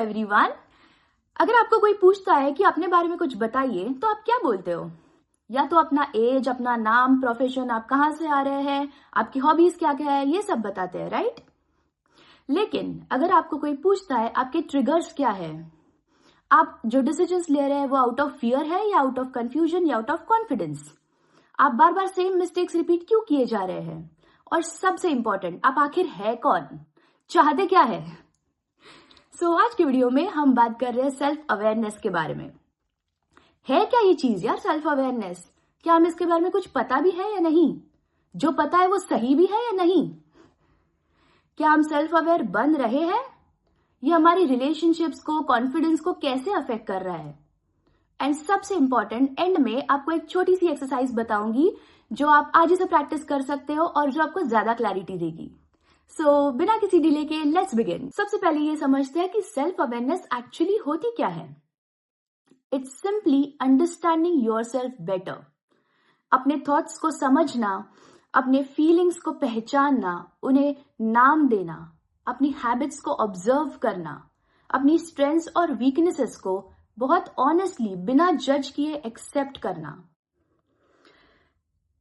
Everyone. अगर आपको कोई पूछता है कि अपने बारे में कुछ बताइए तो आप क्या बोलते हो? या तो अपना एज, अपना नाम, प्रोफेशन, आप कहाँ से आ रहे हैं, आपकी हॉबीज क्या क्या है, ये सब बताते हैं, राइट? लेकिन अगर आपको कोई पूछता है आपके ट्रिगर्स क्या है, आप जो डिसीजंस ले रहे हैं वो आउट ऑफ फियर है या आउट ऑफ कंफ्यूजन या आउट ऑफ कॉन्फिडेंस, आप बार बार सेम मिस्टेक्स रिपीट क्यों किए जा रहे हैं, और सबसे इंपॉर्टेंट, आप आखिर है कौन, चाहते क्या है? आज की वीडियो में हम बात कर रहे हैं सेल्फ अवेयरनेस के बारे में। है क्या ये चीज यार सेल्फ अवेयरनेस? क्या हमें इसके बारे में कुछ पता भी है या नहीं? जो पता है वो सही भी है या नहीं? क्या हम सेल्फ अवेयर बन रहे हैं? ये हमारी रिलेशनशिप्स को, कॉन्फिडेंस को कैसे अफेक्ट कर रहा है? एंड सबसे इंपॉर्टेंट, एंड में आपको एक छोटी सी एक्सरसाइज बताऊंगी जो आप आज ही से प्रैक्टिस कर सकते हो और जो आपको ज्यादा क्लैरिटी देगी। बिना किसी डिले के लेट्स बिगिन। सबसे पहले ये समझते हैं कि सेल्फ अवेयरनेस एक्चुअली होती क्या है। It's simply understanding yourself better. अपने थॉट्स को समझना, अपने फीलिंग्स को पहचानना, उन्हें नाम देना, अपनी हैबिट्स को ऑब्जर्व करना, अपनी स्ट्रेंथ्स और वीकनेसेस को बहुत ऑनेस्टली बिना जज किए एक्सेप्ट करना।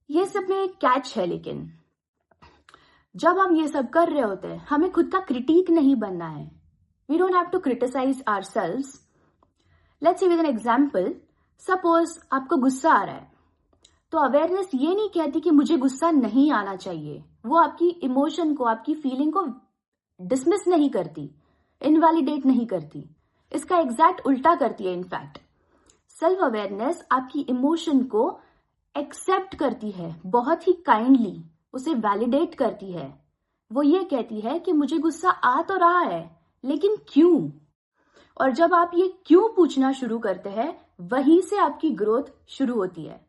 ये सब में एक कैच है, लेकिन जब हम ये सब कर रहे होते हैं हमें खुद का क्रिटिक नहीं बनना है। We don't have to criticize ourselves. Let's see with an example. Suppose आपको गुस्सा आ रहा है, तो अवेयरनेस ये नहीं कहती कि मुझे गुस्सा नहीं आना चाहिए। वो आपकी इमोशन को, आपकी फीलिंग को डिसमिस नहीं करती, इनवैलिडेट नहीं करती, इसका एग्जैक्ट उल्टा करती है। इनफैक्ट सेल्फ अवेयरनेस आपकी इमोशन को एक्सेप्ट करती है, बहुत ही काइंडली उसे वैलिडेट करती है। वो ये कहती है कि मुझे गुस्सा आ तो रहा है, लेकिन क्यों? और जब आप ये क्यों पूछना शुरू करते हैं, वहीं से आपकी ग्रोथ शुरू होती है।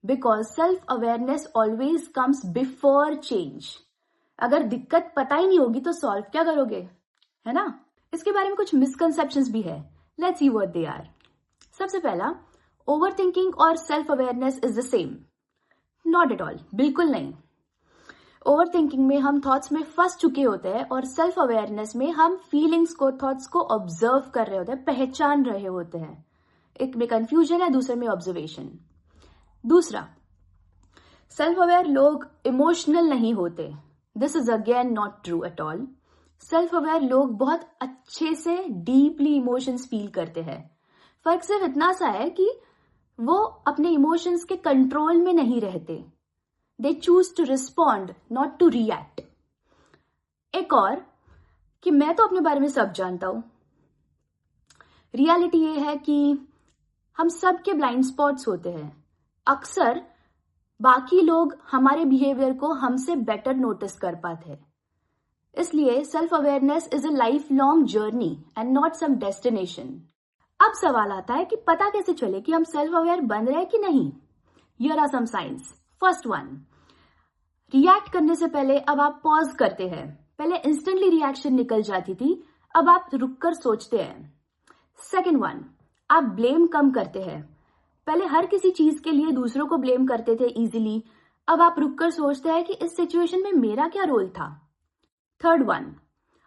Because self awareness always comes before change. अगर दिक्कत पता ही नहीं होगी तो सॉल्व क्या करोगे, है ना? इसके बारे में कुछ मिसकंसेप्शंस भी है। Let's see what they are. सबसे पहला, ओवरथिंकिंग और self awareness is the same. Not at all, बिल्कुल नहीं। ओवर थिंकिंग में हम थॉट्स में फंस चुके होते हैं और सेल्फ अवेयरनेस में हम फीलिंग्स को, थॉट्स को ऑब्जर्व कर रहे होते हैं, पहचान रहे होते हैं। एक में कंफ्यूजन है, दूसरे में ऑब्जर्वेशन। दूसरा, सेल्फ अवेयर लोग इमोशनल नहीं होते। This is again not true at all. Self aware लोग बहुत अच्छे से डीपली इमोशंस फील करते हैं। फर्क सिर्फ इतना सा है कि वो अपने इमोशंस के कंट्रोल में नहीं रहते। They choose to respond, not to react. एक और, कि मैं तो अपने बारे में सब जानता हूं। रियलिटी ये है कि हम सब के ब्लाइंड स्पॉट्स होते हैं। अक्सर बाकी लोग हमारे बिहेवियर को हमसे बेटर नोटिस कर पाते हैं। इसलिए self awareness is a life long journey and not some destination. अब सवाल आता है कि पता कैसे चले कि हम सेल्फ अवेयर बन रहे हैं कि नहीं। Here are some signs. First one, react करने से पहले अब आप पॉज करते हैं। पहले इंस्टेंटली रिएक्शन निकल जाती थी, अब आप रुककर सोचते हैं। सेकेंड वन, आप ब्लेम कम करते हैं। पहले हर किसी चीज के लिए दूसरों को ब्लेम करते थे इजीली, अब आप रुककर सोचते हैं कि इस सिचुएशन में मेरा क्या रोल था। थर्ड वन,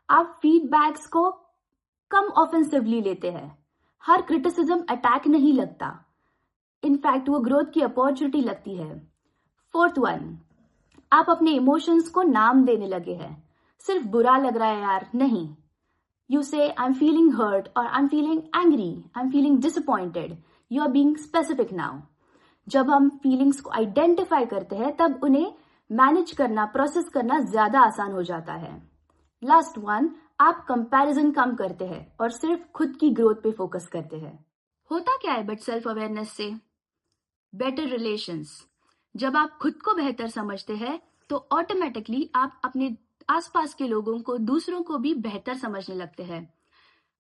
आप फीडबैक्स को कम ऑफेंसिवली लेते हैं। हर क्रिटिसिज्म अटैक नहीं लगता, इनफैक्ट वो ग्रोथ की अपॉर्चुनिटी लगती है। फोर्थ वन, आप अपने इमोशंस को नाम देने लगे हैं। सिर्फ बुरा लग रहा है यार नहीं, यू से आई एम फीलिंग हर्ट और I am feeling angry, I am feeling disappointed. You are being specific now. जब हम फीलिंग्स को आइडेंटिफाई करते हैं तब उन्हें मैनेज करना, प्रोसेस करना ज्यादा आसान हो जाता है। लास्ट वन, आप कंपैरिजन कम करते हैं और सिर्फ खुद की ग्रोथ पे फोकस करते हैं। होता क्या है बट सेल्फ अवेयरनेस से? Better relations. जब आप खुद को बेहतर समझते हैं तो ऑटोमेटिकली आप अपने आसपास के लोगों को, दूसरों को भी बेहतर समझने लगते हैं।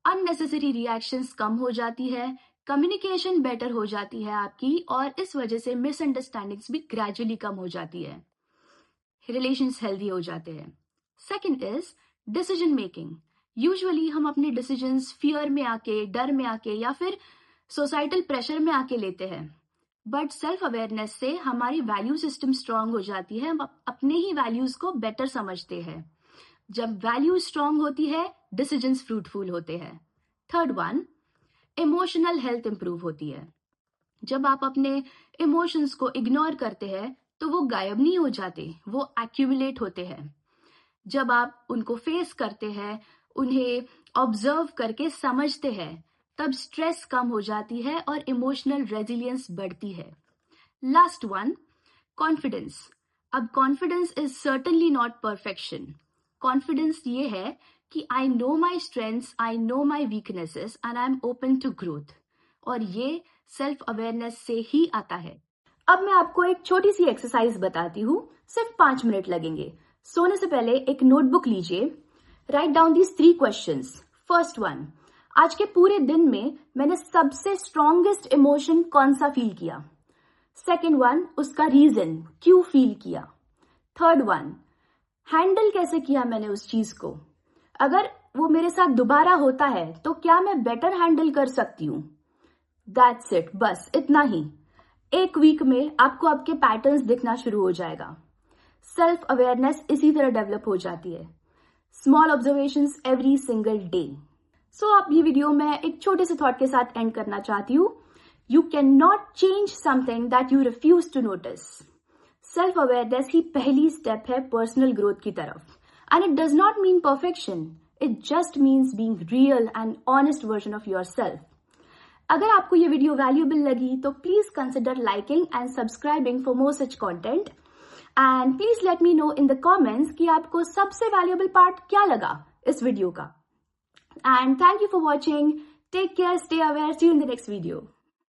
अननेसेसरी रिएक्शंस कम हो जाती है, कम्युनिकेशन बेटर हो जाती है आपकी, और इस वजह से मिसअंडरस्टैंडिंग्स भी ग्रेजुअली कम हो जाती है। रिलेशंस हेल्दी हो जाते हैं। Second is decision making. Usually हम अपने डिसीजंस फियर में आके, डर में आके या फिर सोसाइटल प्रेशर में आके लेते हैं। बट सेल्फ अवेयरनेस से हमारी वैल्यू सिस्टम स्ट्रांग हो जाती है, हम अपने ही वैल्यूज को बेटर समझते हैं। जब वैल्यू स्ट्रांग होती है, डिसीजंस फ्रूटफुल होते हैं। Third one, emotional health improve होती है। जब आप अपने इमोशंस को इग्नोर करते हैं तो वो गायब नहीं हो जाते, वो एक्यूमुलेट होते हैं। जब आप उनको फेस करते हैं, उन्हें ऑब्जर्व करके समझते हैं, तब स्ट्रेस कम हो जाती है और इमोशनल रेजिलियंस बढ़ती है। Last one, confidence. अब confidence is certainly not perfection. Confidence ये है कि I know my strengths, I know my weaknesses and I am open to growth. और ये सेल्फ अवेयरनेस से ही आता है। अब मैं आपको एक छोटी सी एक्सरसाइज बताती हूँ, सिर्फ 5 मिनट लगेंगे। सोने से पहले एक नोटबुक लीजिए, write down these 3 questions. First one, आज के पूरे दिन में मैंने सबसे स्ट्रॉन्गेस्ट इमोशन कौन सा फील किया। सेकेंड वन, उसका रीजन, क्यों फील किया। थर्ड वन, हैंडल कैसे किया मैंने उस चीज को। अगर वो मेरे साथ दोबारा होता है तो क्या मैं बेटर हैंडल कर सकती हूँ। दैट्स इट, बस इतना ही। एक वीक में आपको आपके पैटर्न्स दिखना शुरू हो जाएगा। सेल्फ अवेयरनेस इसी तरह डेवलप हो जाती है। Small observations every single day. So आप ये वीडियो मैं एक छोटे से थॉट के साथ एंड करना चाहती हूँ। You can not change something that you refuse to notice. Self awareness ही पहली स्टेप है पर्सनल ग्रोथ की तरफ। And it does not mean perfection, it just means being real and honest version of your self. अगर आपको ये video valuable लगी तो please consider liking and subscribing for more such content. And please let me know in the comments कि आपको सबसे valuable part क्या लगा इस वीडियो का। And thank you for watching. Take care, stay aware, see you in the next video.